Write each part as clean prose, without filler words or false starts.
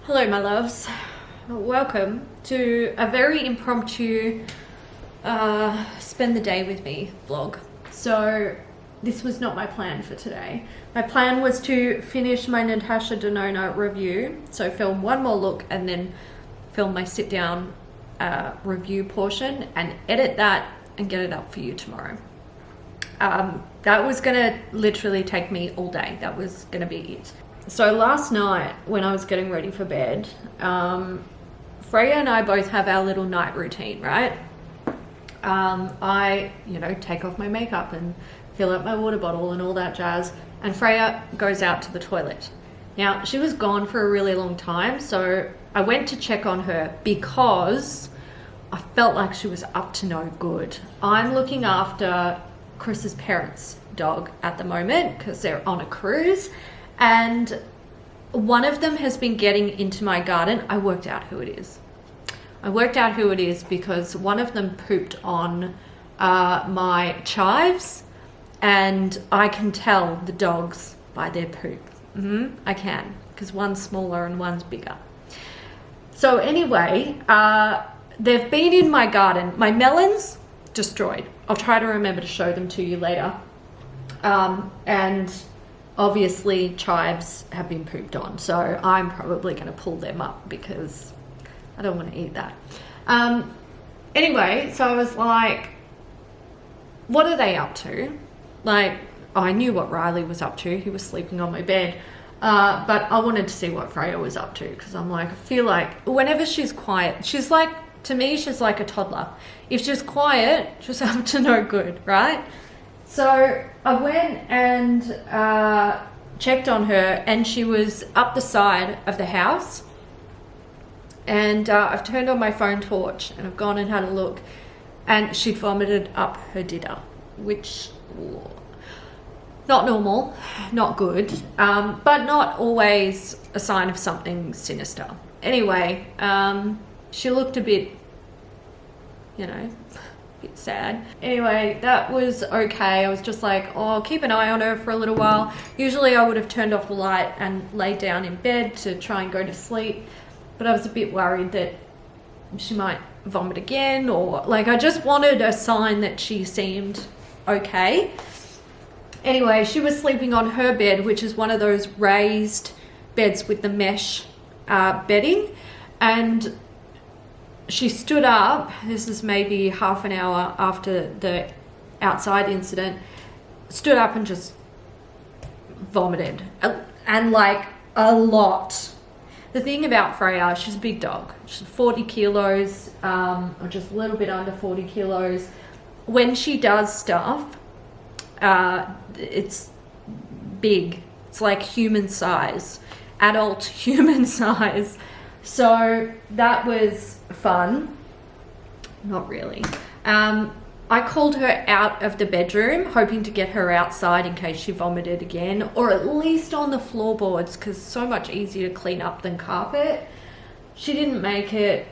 Hello my loves, welcome to a very impromptu spend the day with me vlog. So this was not my plan for today. My plan was to finish my Natasha Denona review, so film one more look and then film my sit down review portion and edit that and get it up for you tomorrow. That was gonna literally take me all day. That was gonna be it. So last night when I was getting ready for bed, Freya and I both have our little night routine, right? I, take off my makeup and fill up my water bottle and all that jazz, and Freya goes out to the toilet. Now, she was gone for a really long time, so I went to check on her because I felt like she was up to no good. I'm looking after Chris's parents' dog at the moment because they're on a cruise, and one of them has been getting into my garden. I worked out who it is. Because one of them pooped on my chives, and I can tell the dogs by their poop. I can, because one's smaller and one's bigger. So anyway, they've been in my garden. My melons, destroyed. I'll try to remember to show them to you later. And obviously chives have been pooped on, so I'm probably going to pull them up because I don't want to eat that. Anyway, so I was like, what are they up to? Like, I knew what Riley was up to. He was sleeping on my bed. But I wanted to see what Freya was up to because I'm like, I feel like whenever she's quiet, she's like, to me, she's like a toddler. If she's quiet, she's up to no good, right? So I went and checked on her, and she was up the side of the house. And I've turned on my phone torch and I've gone and had a look, and she'd vomited up her didder, which, not normal, not good, but not always a sign of something sinister. Anyway, she looked a bit, bit sad. Anyway, that was okay. I was just like, oh, keep an eye on her for a little while. Usually I would have turned off the light and laid down in bed to try and go to sleep, but I was a bit worried that she might vomit again, or like, I just wanted a sign that she seemed okay. Anyway, she was sleeping on her bed, which is one of those raised beds with the mesh bedding, and she stood up. This is maybe half an hour after the outside incident, stood up and just vomited, and like a lot. The thing about Freya, she's a big dog. She's 40 kilos, or just a little bit under 40 kilos. When she does stuff, it's big. It's like human size, adult human size. So that was fun. Not really. I called her out of the bedroom, hoping to get her outside in case she vomited again, or at least on the floorboards, because it's so much easier to clean up than carpet. She didn't make it.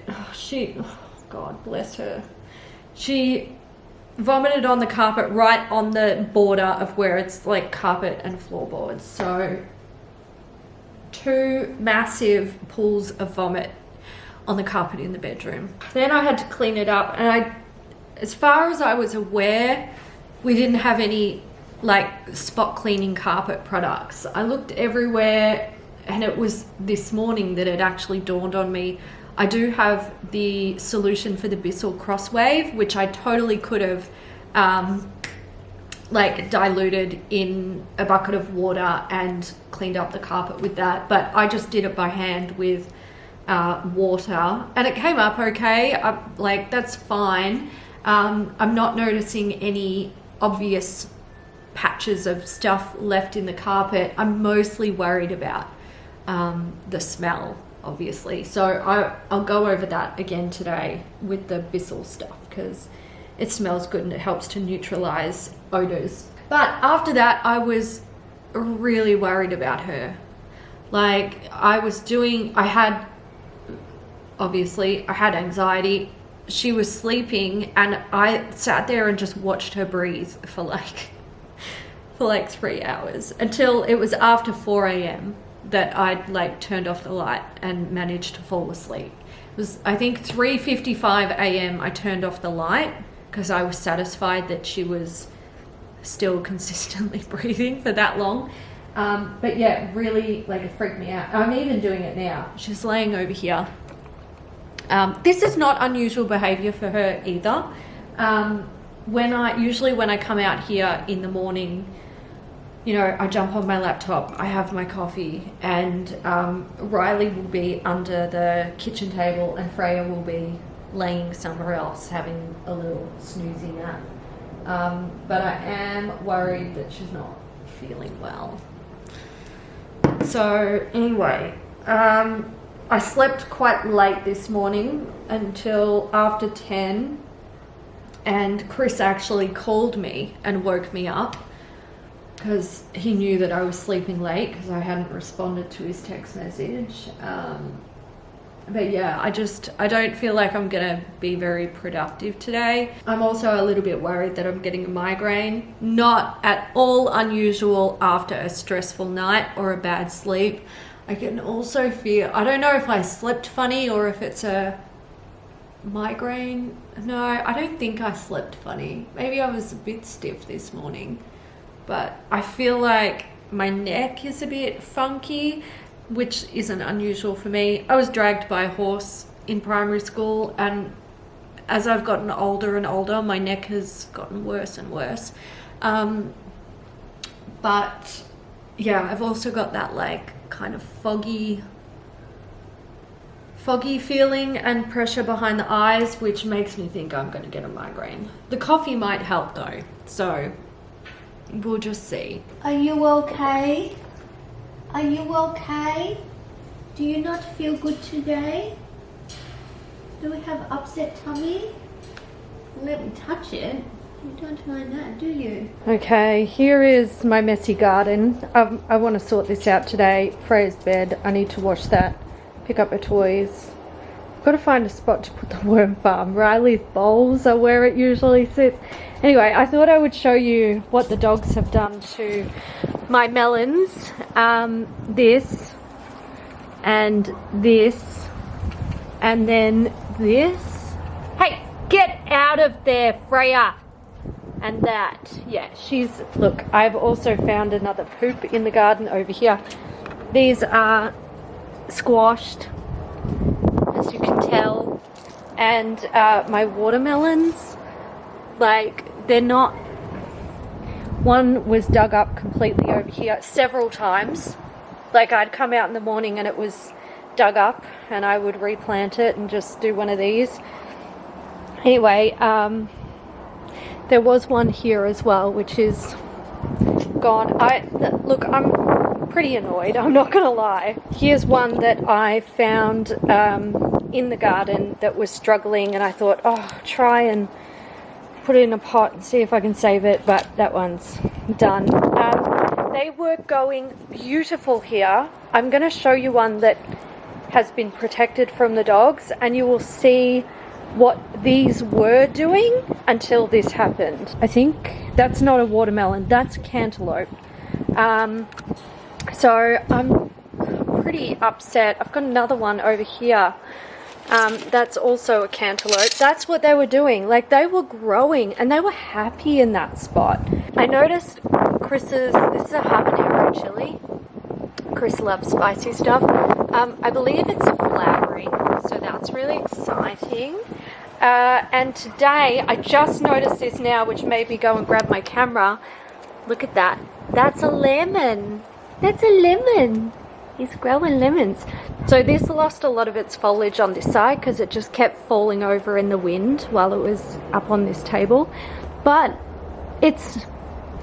God bless her. She vomited on the carpet, right on the border of where it's like carpet and floorboards. So 2 massive pools of vomit on the carpet in the bedroom. Then I had to clean it up, and as far as I was aware, we didn't have any like spot cleaning carpet products. I looked everywhere, and it was this morning that it actually dawned on me. I do have the solution for the Bissell Crosswave, which I totally could have like diluted in a bucket of water and cleaned up the carpet with that, but I just did it by hand with water, and it came up okay. Like, that's fine. I'm not noticing any obvious patches of stuff left in the carpet. I'm mostly worried about the smell, obviously. So I'll go over that again today with the Bissell stuff, because it smells good and it helps to neutralize odors. But after that, I was really worried about her. Like, I had anxiety. She was sleeping, and I sat there and just watched her breathe for like 3 hours until it was after 4 a.m. that I'd like turned off the light and managed to fall asleep. It was, I think, 3:55 a.m. I turned off the light because I was satisfied that she was still consistently breathing for that long. But yeah, really, like, it freaked me out. I'm even doing it now. She's laying over here. This is not unusual behavior for her either. Usually when I come out here in the morning, you know, I jump on my laptop, I have my coffee, and Riley will be under the kitchen table and Freya will be laying somewhere else having a little snoozy nap. But I am worried that she's not feeling well. So anyway, I slept quite late this morning until after 10, and Chris actually called me and woke me up because he knew that I was sleeping late because I hadn't responded to his text message. But yeah, I don't feel like I'm gonna be very productive today. I'm also a little bit worried that I'm getting a migraine. Not at all unusual after a stressful night or a bad sleep. I can also feel, I don't know if I slept funny or if it's a migraine. No, I don't think I slept funny. Maybe I was a bit stiff this morning, but I feel like my neck is a bit funky, which isn't unusual for me. I was dragged by a horse in primary school, and as I've gotten older and older, my neck has gotten worse and worse. But yeah, I've also got that like kind of foggy feeling and pressure behind the eyes, which makes me think I'm going to get a migraine. The coffee might help though, so we'll just see. Are you okay? Are you okay? Do you not feel good today? Do we have upset tummy? Let me touch it. You don't mind that, do you? Okay, here is my messy garden. I want to sort this out today. Freya's bed, I need to wash that, pick up her toys. I've got to find a spot to put the worm farm. Riley's bowls are where it usually sits. Anyway, I thought I would show you what the dogs have done to my melons. This, and this, and then this. Hey, get out of there, Freya! And that, yeah, look, I've also found another poop in the garden over here. These are squashed, as you can tell, and my watermelons, like, they're not, one was dug up completely over here several times. Like, I'd come out in the morning and it was dug up, and I would replant it and just do one of these. Anyway, there was one here as well, which is gone. Look, I'm pretty annoyed, I'm not gonna lie. Here's one that I found in the garden that was struggling, and I thought, oh, try and put it in a pot and see if I can save it, but that one's done. They were going beautiful here. I'm gonna show you one that has been protected from the dogs, and you will see what these were doing until this happened. I think that's not a watermelon, that's cantaloupe. So I'm pretty upset. I've got another one over here. That's also a cantaloupe. That's what they were doing. Like, they were growing and they were happy in that spot. I noticed this is a habanero chili. Chris loves spicy stuff. I believe it's flowering, so that's really exciting. And today, I just noticed this now, which made me go and grab my camera. Look at that. That's a lemon. That's a lemon. He's growing lemons. So this lost a lot of its foliage on this side because it just kept falling over in the wind while it was up on this table. But it's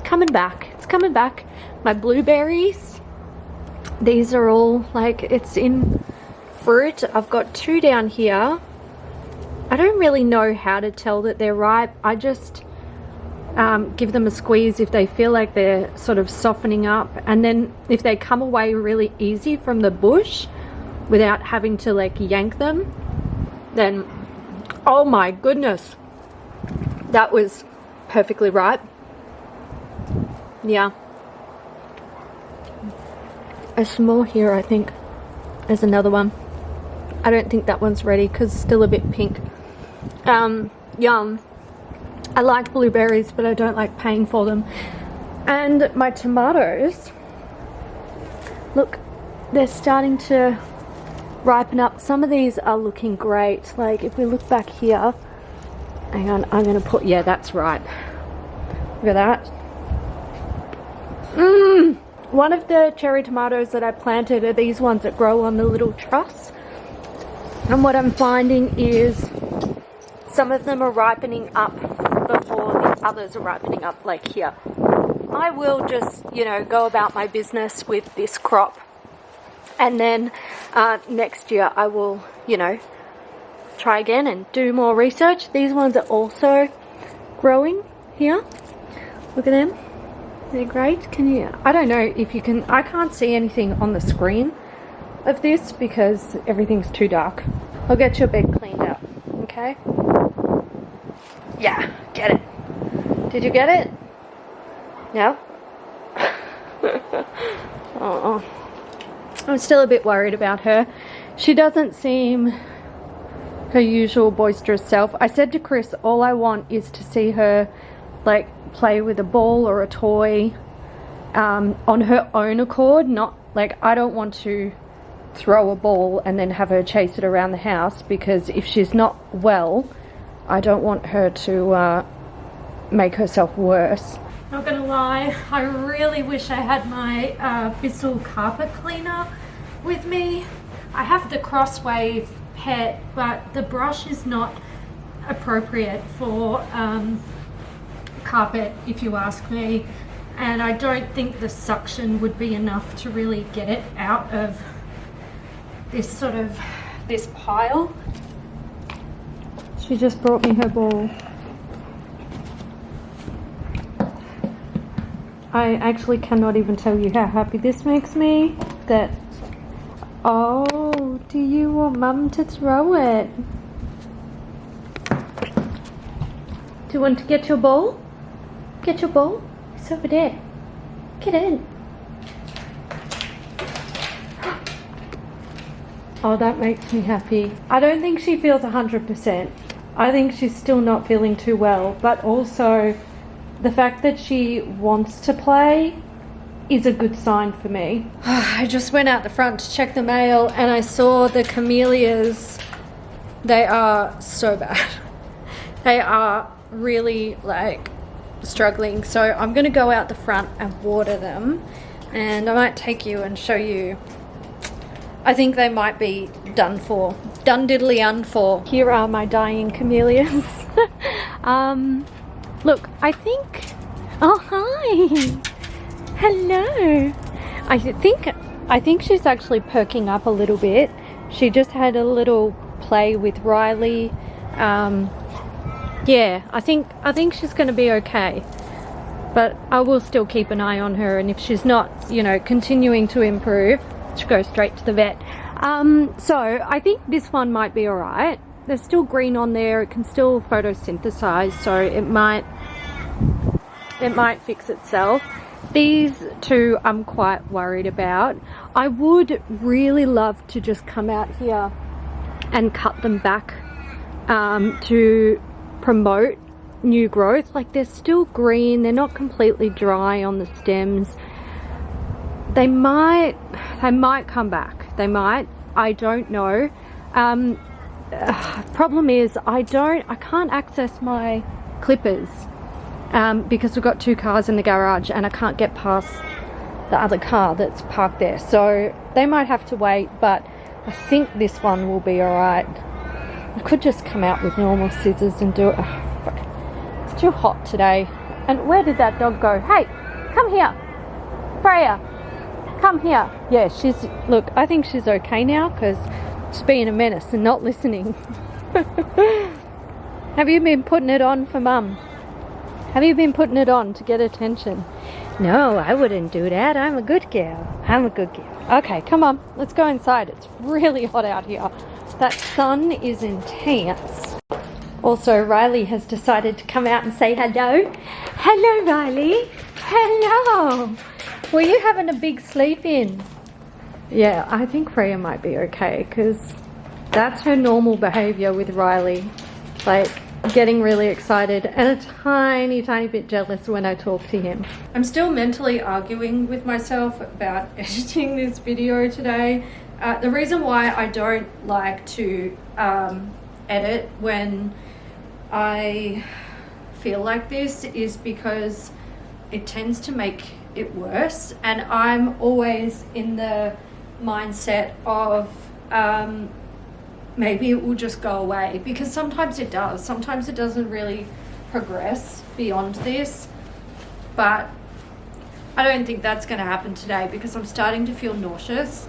coming back. It's coming back. My blueberries, these are all like, it's in fruit. I've got two down here. I don't really know how to tell that they're ripe. I just give them a squeeze if they feel like they're sort of softening up, and then if they come away really easy from the bush without having to like yank them, then oh my goodness, that was perfectly ripe. Yeah, There's some more here, I think. There's another one. I don't think that one's ready because it's still a bit pink. Yum. I like blueberries, but I don't like paying for them. And my tomatoes, look, they're starting to ripen up. Some of these are looking great. Like if we look back here, hang on, I'm gonna put, yeah, that's right. Look at that. One of the cherry tomatoes that I planted are these ones that grow on the little truss. And what I'm finding is some of them are ripening up before the others are ripening up, like here. I will just, you know, go about my business with this crop. And then next year I will, you know, try again and do more research. These ones are also growing here. Look at them. They're great. Can you, I don't know if you can, I can't see anything on the screen of this because everything's too dark. I'll get your bed cleaned up, okay? Yeah, get it. Did you get it? No? Oh, I'm still a bit worried about her. She doesn't seem her usual boisterous self. I said to Chris, all I want is to see her like play with a ball or a toy on her own accord. Not like, I don't want to throw a ball and then have her chase it around the house, because if she's not well, I don't want her to make herself worse. Not gonna lie, I really wish I had my Bissell carpet cleaner with me. I have the Crosswave Pet, but the brush is not appropriate for carpet, if you ask me, and I don't think the suction would be enough to really get it out of this sort of this pile. She just brought me her ball. I actually cannot even tell you how happy this makes me that, oh, do you want Mum to throw it? Do you want to get your ball? Get your ball? It's over there. Get in. Oh, that makes me happy. I don't think she feels 100%. I think she's still not feeling too well, but also the fact that she wants to play is a good sign for me. I just went out the front to check the mail and I saw the camellias. They are so bad. They are really like struggling. So I'm gonna go out the front and water them, and I might take you and show you. I think they might be done for. Done diddly un for. Here are my dying camellias. Look, I think, oh hi, hello. I think she's actually perking up a little bit. She just had a little play with Riley. Yeah, I think she's going to be okay. But I will still keep an eye on her, and if she's not, you know, continuing to improve, she'll go straight to the vet. So I think this one might be alright. There's still green on there. It can still photosynthesize, so it might fix itself. These two I'm quite worried about. I would really love to just come out here and cut them back to promote new growth. Like, they're still green, they're not completely dry on the stems. They might come back. They might. I don't know. Problem is I can't access my clippers because we've got two cars in the garage and I can't get past the other car that's parked there. So they might have to wait, but I think this one will be alright. I could just come out with normal scissors and do it. Oh, fuck. It's too hot today. And where did that dog go? Hey, come here. Freya, come here. Yeah, look, I think she's okay now because she's being a menace and not listening. Have you been putting it on for Mum? Have you been putting it on to get attention? No, I wouldn't do that. I'm a good girl. I'm a good girl. Okay, come on. Let's go inside. It's really hot out here. That sun is intense. Also, Riley has decided to come out and say hello. Hello, Riley. Hello. Were you having a big sleep in? Yeah, I think Freya might be okay because that's her normal behavior with Riley. Like getting really excited and a tiny bit jealous when I talk to him. I'm still mentally arguing with myself about editing this video today. The reason why I don't like to edit when I feel like this is because it tends to make it worse, and I'm always in the mindset of maybe it will just go away, because sometimes it does. Sometimes it doesn't really progress beyond this, but I don't think that's going to happen today because I'm starting to feel nauseous.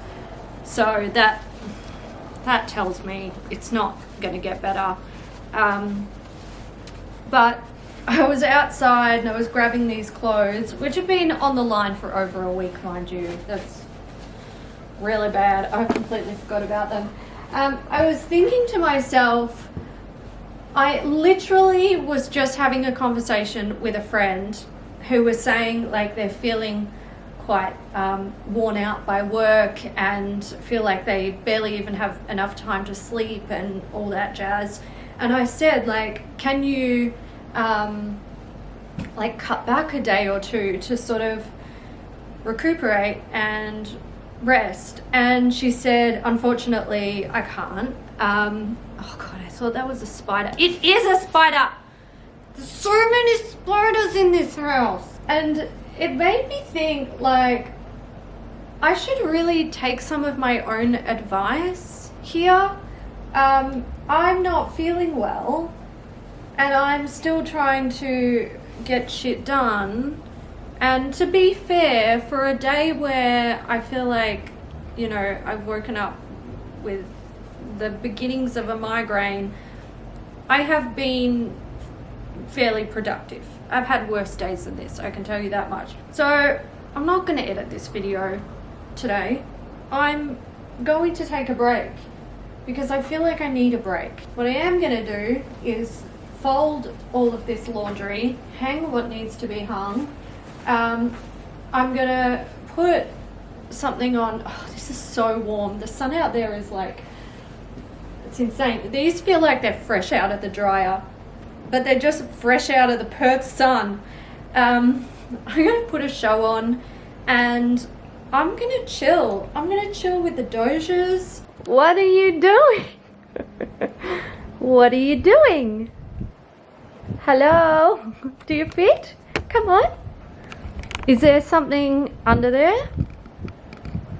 So that tells me it's not going to get better. But I was outside and I was grabbing these clothes, which have been on the line for over a week, mind you. That's really bad. I completely forgot about them. I was thinking to myself, I literally was just having a conversation with a friend who was saying like they're feeling quite worn out by work and feel like they barely even have enough time to sleep and all that jazz. And I said, like, can you like cut back a day or two to sort of recuperate and rest? And she said, unfortunately, I can't. Oh God, I thought that was a spider. It is a spider! There's so many spiders in this house. And it made me think, like, I should really take some of my own advice here. I'm not feeling well, and I'm still trying to get shit done. And to be fair, for a day where I feel like, you know, I've woken up with the beginnings of a migraine, I have been fairly productive. I've had worse days than this, I can tell you that much. So I'm not going to edit this video today. I'm going to take a break because I feel like I need a break. What I am going to do is fold all of this laundry, hang what needs to be hung. I'm going to put something on. Oh, this is so warm. The sun out there is like, it's insane. These feel like they're fresh out of the dryer, but they're just fresh out of the Perth sun. I'm going to put a show on and I'm going to chill. I'm going to chill with the Dojas. What are you doing? What are you doing? Hello? Do you fit? Come on. Is there something under there?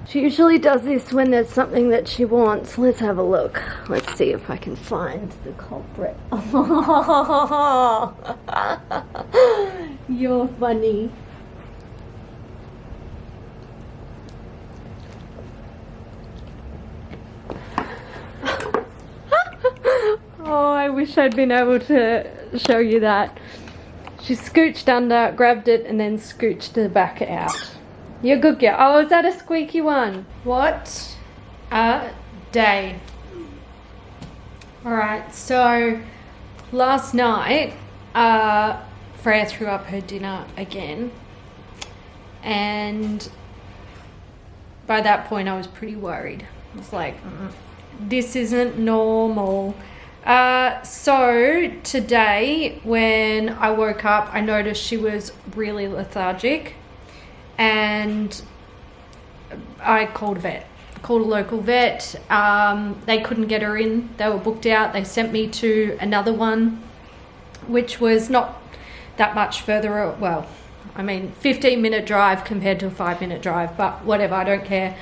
She usually does this when there's something that she wants. Let's have a look. Let's see if I can find the culprit. You're funny. Oh, I wish I'd been able to show you that. She scooched under, grabbed it, and then scooched the back out. You're good girl. Oh, is that a squeaky one? What a day. Alright, so last night, Freya threw up her dinner again. And by that point, I was pretty worried. I was like, this isn't normal. So today, when I woke up, I noticed she was really lethargic. And I called a vet, called a local vet. They couldn't get her in. They were booked out. They sent me to another one, which was not that much further. Well, I mean, 15-minute drive compared to a 5-minute drive, but whatever, I don't care.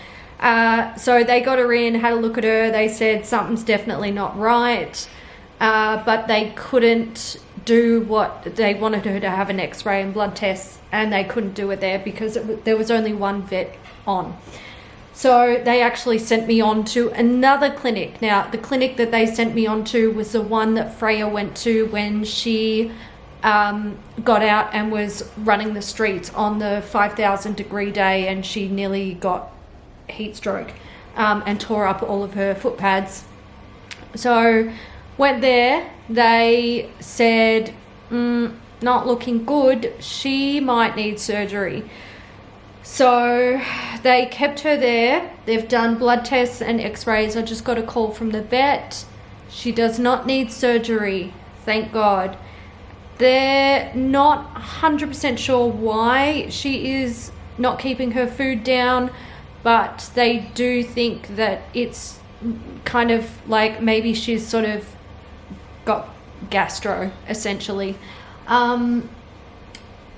So they got her in, had a look at her. They said something's definitely not right, but they couldn't do what they wanted her to have, an x-ray and blood tests, and they couldn't do it there because there was only one vet on. So they actually sent me on to another clinic. Now, the clinic that they sent me on to was the one that Freya went to when she got out and was running the streets on the 5,000 degree day, and she nearly got heat stroke and tore up all of her foot pads. So went there. They said, not looking good. She might need surgery. So they kept her there. They've done blood tests and x-rays. I just got a call from the vet. She does not need surgery, thank God. They're not 100% sure why she is not keeping her food down, but they do think that it's kind of like maybe she's sort of got gastro, essentially.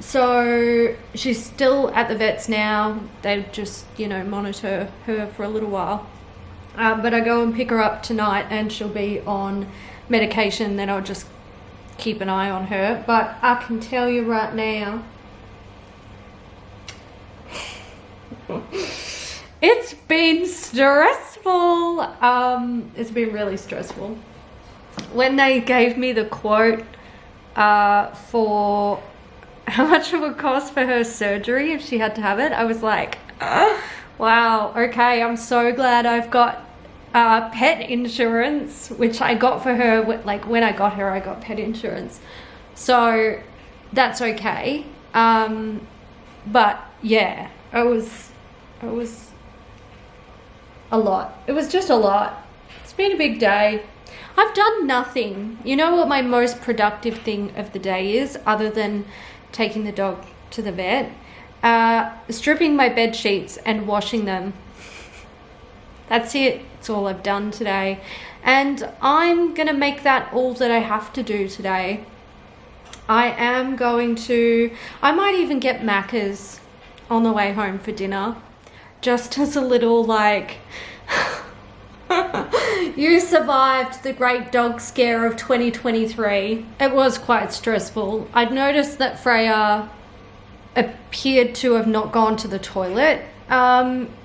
So she's still at the vet's now. They just, monitor her for a little while. But I go and pick her up tonight and she'll be on medication. Then I'll just keep an eye on her. But I can tell you right now, it's been stressful. It's been really stressful. When they gave me the quote for how much it would cost for her surgery if she had to have it, I was like, wow, okay, I'm so glad I've got pet insurance, which I got for her. Like when I got her, I got pet insurance, so that's okay. But yeah, it was a lot. It was just a lot. It's been a big day. I've done nothing. You know what my most productive thing of the day is, other than taking the dog to the vet? Stripping my bed sheets and washing them. That's it. That's all I've done today. And I'm gonna make that all that I have to do today. I might even get Macca's on the way home for dinner, just as a little like, you survived the great dog scare of 2023. It was quite stressful. I'd noticed that Freya appeared to have not gone to the toilet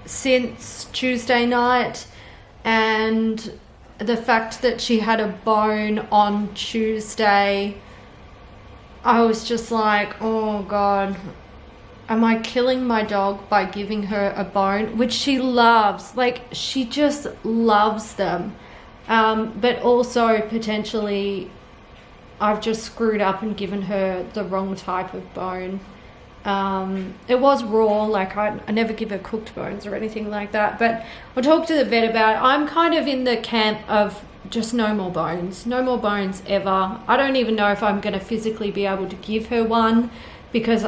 since Tuesday night, and the fact that she had a bone on Tuesday, I was just like, oh God, am I killing my dog by giving her a bone, which she loves? Like, she just loves them. But also potentially I've just screwed up and given her the wrong type of bone. It was raw, like I never give her cooked bones or anything like that, but I'll talk to the vet about it. I'm kind of in the camp of just no more bones ever. I don't even know if I'm going to physically be able to give her one, because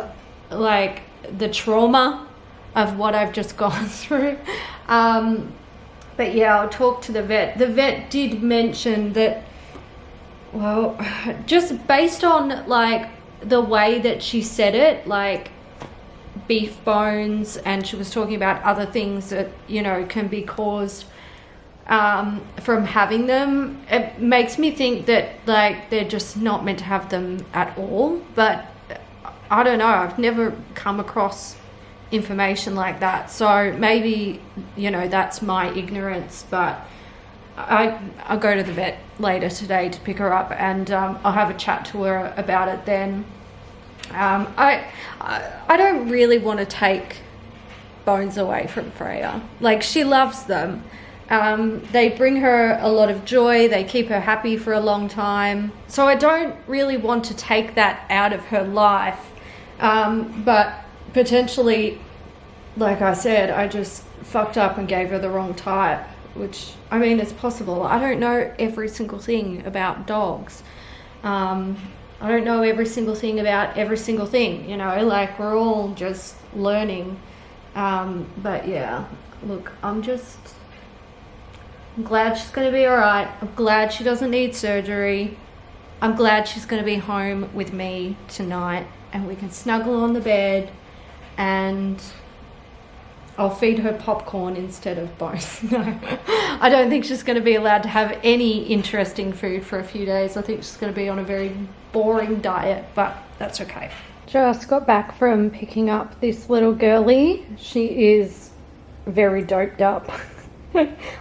like the trauma of what I've just gone through. But yeah, I'll talk to the vet. The vet did mention that, well, just based on like the way that she said it, like beef bones, and she was talking about other things that, can be caused from having them, it makes me think that like they're just not meant to have them at all. But I don't know, I've never come across information like that, so maybe that's my ignorance. But I'll go to the vet later today to pick her up, and I'll have a chat to her about it then. I don't really want to take bones away from Freya. Like, she loves them. They bring her a lot of joy. They keep her happy for a long time. So I don't really want to take that out of her life. But potentially, like I said, I just fucked up and gave her the wrong type, which, I mean, it's possible. I don't know every single thing about dogs. I don't know every single thing about every single thing, like we're all just learning. But yeah, look, I'm glad she's going to be all right. I'm glad she doesn't need surgery. I'm glad she's going to be home with me tonight, and we can snuggle on the bed, and I'll feed her popcorn instead of bones. No, I don't think she's going to be allowed to have any interesting food for a few days. I think she's going to be on a very boring diet, but that's okay. Just got back from picking up this little girlie. She is very doped up.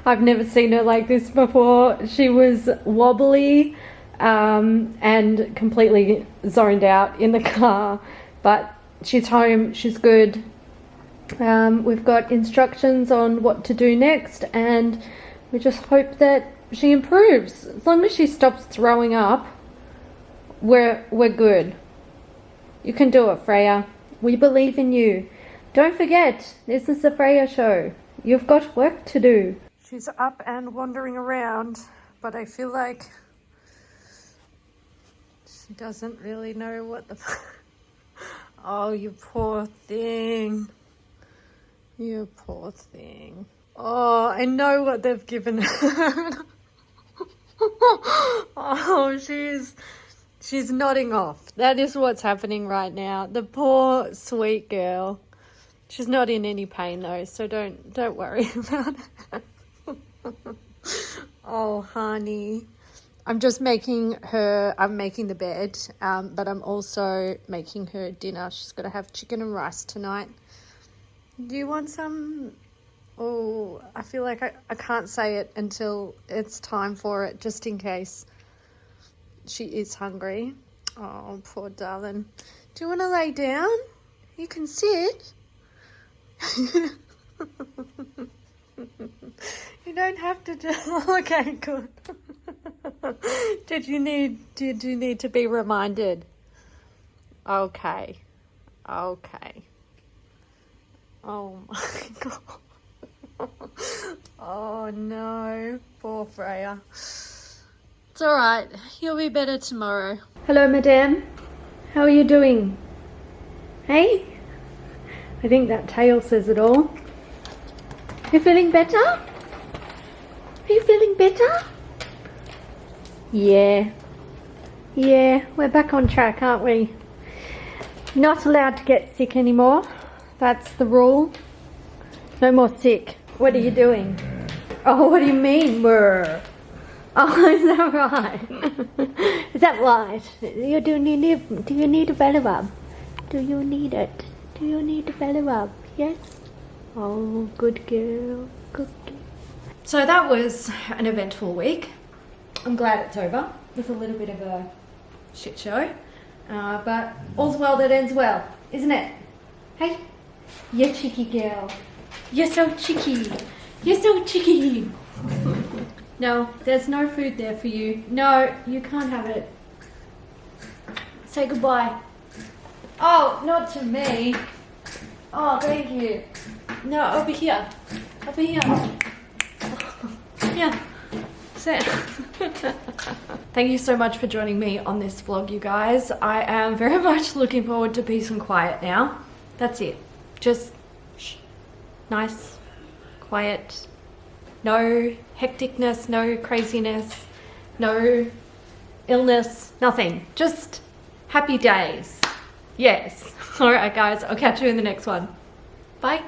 I've never seen her like this before. She was wobbly and completely zoned out in the car, but she's home, she's good. We've got instructions on what to do next, and we just hope that she improves. As long as she stops throwing up, we're good. You can do it, Freya. We believe in you. Don't forget, this is the Freya show. You've got work to do. She's up and wandering around, but I feel like she doesn't really know what the... Oh, you poor thing. You poor thing. Oh, I know what they've given her. Oh, she's nodding off. That is what's happening right now. The poor sweet girl. She's not in any pain though, so don't worry about it. Oh, honey. I'm making the bed, but I'm also making her dinner. She's got to have chicken and rice tonight. Do you want some? Oh, I feel like I can't say it until it's time for it, just in case she is hungry. Oh, poor darling. Do you want to lay down? You can sit. You don't have to do... Okay, good. Did you need to be reminded? Okay. Okay. Oh my God. Oh no, poor Freya. It's alright, you'll be better tomorrow. Hello, madame. How are you doing? Hey? I think that tail says it all. You feeling better? Are you feeling better? Yeah. Yeah, we're back on track, aren't we? Not allowed to get sick anymore. That's the rule. No more sick. What are you doing? Oh, what do you mean, brr? Oh, is that right? Is that right? Do you need a belly rub? Do you need it? Do you need a belly rub? Yes? Oh, good girl. Good girl. So that was an eventful week. I'm glad it's over. It was a little bit of a shit show. But all's well that ends well, isn't it? Hey? You cheeky girl. You're so cheeky. You're so cheeky. No, there's no food there for you. No, you can't have it. Say goodbye. Oh, not to me. Oh, thank you. No, over here. Over here. Yeah. Sit. Thank you so much for joining me on this vlog, you guys. I am very much looking forward to peace and quiet now. That's it. Just nice, quiet, no hecticness, no craziness, no illness, nothing. Just happy days. Yes. All right, guys. I'll catch you in the next one. Bye.